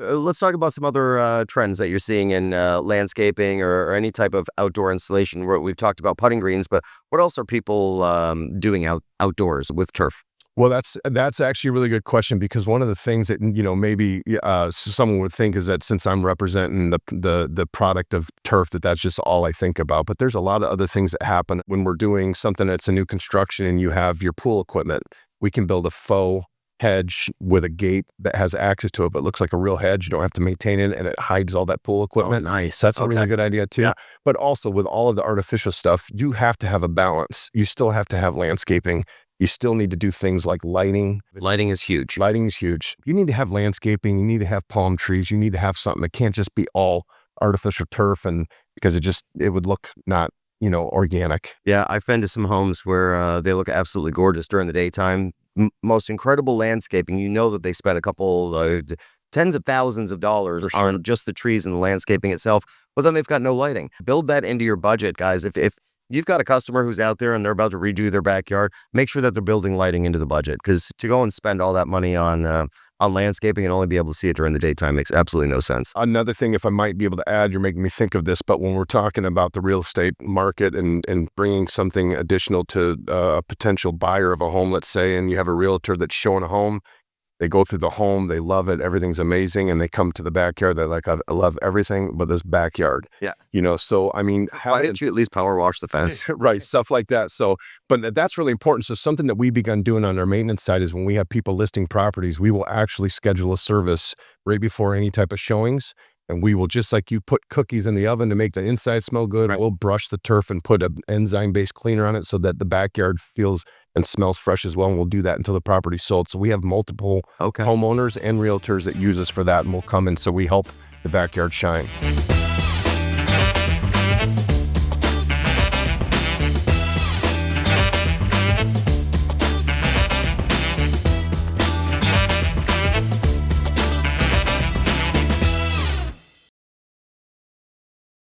Let's talk about some other trends that you're seeing in landscaping or any type of outdoor installation. We've talked about putting greens, but what else are people doing outdoors with turf? Well, that's actually a really good question, because one of the things that, maybe someone would think is that since I'm representing the product of turf, that's just all I think about. But there's a lot of other things that happen when we're doing something that's a new construction and you have your pool equipment. We can build a faux hedge with a gate that has access to it, but looks like a real hedge. You don't have to maintain it, and it hides all that pool equipment. Oh, nice. That's a Okay. really good idea too. Yeah. But also with all of the artificial stuff, you have to have a balance. You still have to have landscaping. You still need to do things like lighting. Lighting is huge. Lighting is huge. You need to have landscaping. You need to have palm trees. You need to have something that can't just be all artificial turf, and because it would look not, organic. Yeah, I've been to some homes where they look absolutely gorgeous during the daytime. Most incredible landscaping. You know that they spent a couple tens of thousands of dollars on just the trees and the landscaping itself, but then they've got no lighting. Build that into your budget, guys. If you've got a customer who's out there and they're about to redo their backyard, make sure that they're building lighting into the budget, because to go and spend all that money on landscaping and only be able to see it during the daytime makes absolutely no sense. Another thing, if I might be able to add, you're making me think of this, but when we're talking about the real estate market and bringing something additional to a potential buyer of a home, let's say, and you have a realtor that's showing a home, they go through the home, they love it, everything's amazing, and they come to the backyard, they're like, I love everything but this backyard. Yeah. So I mean, Why didn't you at least power wash the fence? right, stuff like that. So, but that's really important. So something that we've begun doing on our maintenance side is when we have people listing properties, we will actually schedule a service right before any type of showings. And we will, just like you put cookies in the oven to make the inside smell good, we'll brush the turf and put an enzyme-based cleaner on it so that the backyard feels and smells fresh as well. And we'll do that until the property's sold. So we have multiple homeowners and realtors that use us for that, and we'll come in, so we help the backyard shine.